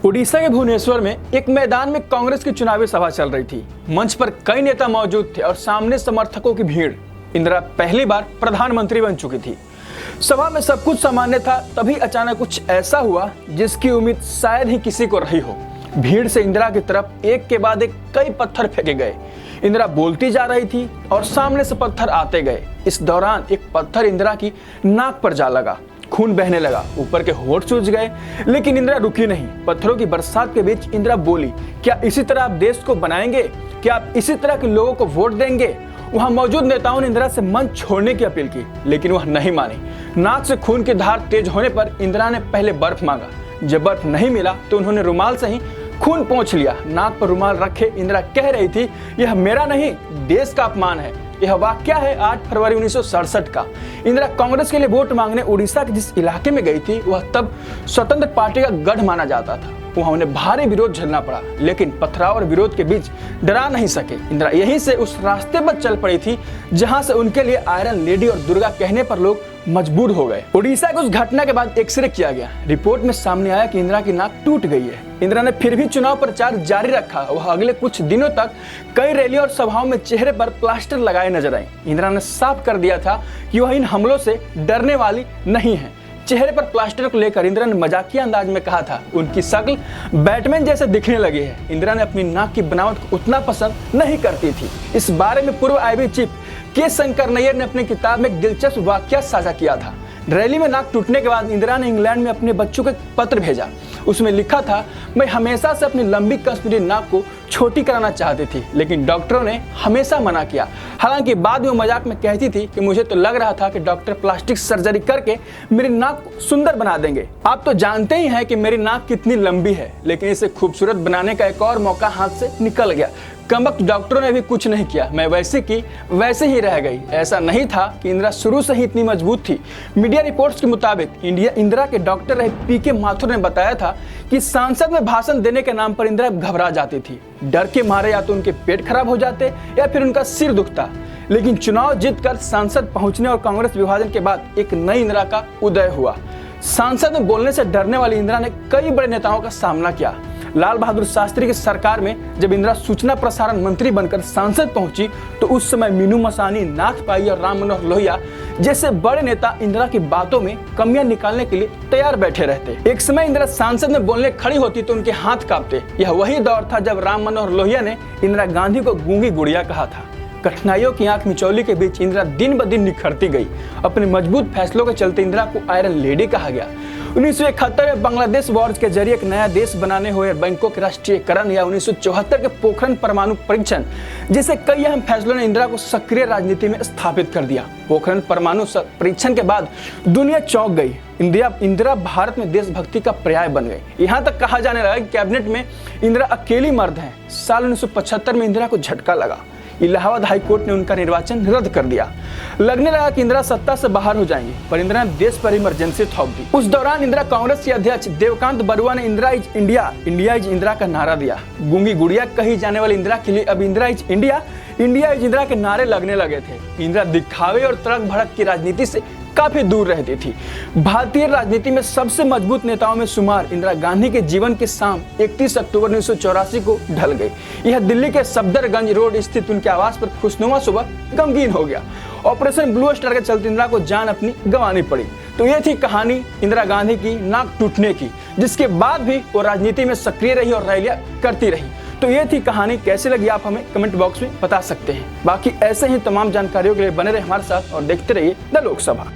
उड़ीसा के भुवनेश्वर में एक मैदान में कांग्रेस की चुनावी सभा चल रही थी। मंच पर कई नेता मौजूद थे और सामने समर्थकों की भीड़। इंदिरा पहली बार प्रधानमंत्री बन चुकी थी। सभा में सब कुछ सामान्य था, तभी अचानक कुछ ऐसा हुआ जिसकी उम्मीद शायद ही किसी को रही हो। भीड़ से इंदिरा की तरफ एक के बाद एक कई पत्थर फेंके गए। इंदिरा बोलती जा रही थी और सामने से पत्थर आते गए। इस दौरान एक पत्थर इंदिरा की नाक पर जा लगा, खून बहने लगा, ऊपर के होंठ सूज गए, लेकिन इंदिरा रुकी नहीं। पत्थरों की बरसात के बीच इंदिरा बोली, क्या इसी तरह आप देश को बनाएंगे? क्या आप इसी तरह के लोगों को वोट देंगे? वहां मौजूद नेताओं ने इंदिरा से मंच छोड़ने की अपील की, लेकिन वह नहीं मानी। नाक से खून की धार तेज होने पर इंदिरा ने पहले बर्फ मांगा। जब बर्फ नहीं मिला तो उन्होंने रुमाल से ही खून पोंछ लिया। नाक पर रुमाल रखे इंदिरा कह रही थी, यह मेरा नहीं, देश का अपमान है। यह वाकया है 8 फरवरी 1967 का। इंदिरा कांग्रेस के लिए वोट मांगने उड़ीसा के जिस इलाके में गई थी, वह तब स्वतंत्र पार्टी का गढ़ माना जाता था। वहां उन्हें भारी विरोध झेलना पड़ा, लेकिन पथराव और विरोध के बीच डरा नहीं सके। इंदिरा यहीं से उस रास्ते पर चल पड़ी थी जहां से उनके लिए आयरन लेडी और दुर्गा कहने पर लोग मजबूर हो गए। उड़ीसा के उस घटना के बाद एक्सरे किया गया। रिपोर्ट में सामने आया कि इंदिरा की नाक टूट गई है। इंदिरा ने फिर भी चुनाव प्रचार जारी रखा। वह अगले कुछ दिनों तक कई रैलियों और सभाओं में चेहरे पर प्लास्टर लगाए नजर आई। इंदिरा ने साफ कर दिया था कि वह इन हमलों से डरने वाली नहीं है। चेहरे पर प्लास्टर को लेकर इंदिरा ने मजाकिया अंदाज में कहा था, उनकी शक्ल बैटमैन जैसे दिखने लगी है। इंदिरा ने अपनी नाक की बनावट को उतना पसंद नहीं करती थी। इस बारे में पूर्व आईबी चीफ के शंकर नैयर ने अपनी किताब में एक दिलचस्प वाकया साझा किया था। रैली में नाक टूटने के बाद इंदिरा ने इंग्लैंड में अपने बच्चों को एक पत्र भेजा। उसमें लिखा था, मैं हमेशा से अपनी लंबी कश्मीरी नाक को छोटी कराना चाहती थी, लेकिन डॉक्टरों ने हमेशा मना किया। हालांकि बाद में मजाक में कहती थी कि मुझे तो लग रहा था कि डॉक्टर प्लास्टिक सर्जरी करके मेरी नाक को सुंदर बना देंगे। आप तो जानते ही हैं कि मेरी नाक कितनी लंबी है, लेकिन इसे खूबसूरत बनाने का एक और मौका हाथ से निकल गया। कमबख्त डॉक्टरों ने भी कुछ नहीं किया, मैं वैसे की वैसे ही रह गई। ऐसा नहीं था कि इंदिरा शुरू से ही इतनी मजबूत थी। मीडिया रिपोर्ट्स के मुताबिक इंदिरा के डॉक्टर रहे पीके माथुर ने बताया था कि सांसद में भाषण देने के नाम पर इंदिरा घबरा जाती थी। डर के मारे या तो उनके पेट खराब हो जाते या फिर उनका सिर दुखता। लेकिन चुनाव जीतकर सांसद पहुंचने और कांग्रेस विभाजन के बाद एक नई इंदिरा का उदय हुआ। सांसद में बोलने से डरने वाली इंदिरा ने कई बड़े नेताओं का सामना किया। लाल बहादुर शास्त्री की सरकार में जब इंदिरा सूचना प्रसारण मंत्री बनकर सांसद पहुंची, तो उस समय मीनू मसानी, नाथ पाई और राम मनोहर लोहिया जैसे बड़े नेता इंदिरा की बातों में कमियां निकालने के लिए तैयार बैठे रहते। एक समय इंदिरा सांसद में बोलने खड़ी होती तो उनके हाथ कांपते। यह वही दौर था जब राम मनोहर लोहिया ने इंदिरा गांधी को गूंगी गुड़िया कहा था। कठिनाइयों की आंख मिचौली के बीच इंदिरा दिन ब दिन निखरती गई। अपने मजबूत फैसलों के चलते इंदिरा को आयरन लेडी कहा गया। 1971 में बांग्लादेश वॉर के जरिए एक नया देश बनाने हुए बैंकों के राष्ट्रीयकरण या 1974 के पोखरण परमाणु परीक्षण जैसे कई अहम फैसलों ने इंदिरा को सक्रिय राजनीति में स्थापित कर दिया। पोखरण परमाणु परीक्षण के बाद दुनिया चौंक गई। इंदिरा भारत में देशभक्ति का पर्याय बन गई। यहाँ तक कहा जाने लगा कि कैबिनेट में इंदिरा अकेली मर्द हैं। साल 1975 में इंदिरा को झटका लगा। इलाहाबाद हाई कोर्ट ने उनका निर्वाचन रद्द कर दिया। लगने लगा कि इंदिरा सत्ता से बाहर हो जाएंगी, पर इंदिरा ने देश पर इमरजेंसी थोप दी। उस दौरान इंदिरा कांग्रेस के अध्यक्ष देवकांत बरुआ ने Indira is India, India is Indira का नारा दिया। गूंगी गुड़िया कही जाने वाली इंदिरा के लिए अब Indira is India, India is Indira के नारे लगने लगे थे। इंदिरा दिखावे और तड़क भड़क की राजनीति से काफी दूर रहती थी। भारतीय राजनीति में सबसे मजबूत नेताओं में शुमार इंदिरा गांधी के जीवन के शाम 31 अक्टूबर 1984 को ढल गई। यह दिल्ली के सफदरगंज रोड स्थित उनके आवास पर खुशनुमा सुबह गमगीन हो गया। ऑपरेशन ब्लू स्टार के चलते इंदिरा को जान अपनी गंवानी पड़ी। तो ये थी कहानी इंदिरा गांधी की नाक टूटने की, जिसके बाद भी वो राजनीति में सक्रिय रही और रैलियां करती रही। तो ये थी कहानी। कैसी लगी आप हमें कमेंट बॉक्स में बता सकते हैं। बाकी ऐसे ही तमाम जानकारियों के लिए बने रहे हमारे साथ और देखते रहिए द लोकसभा।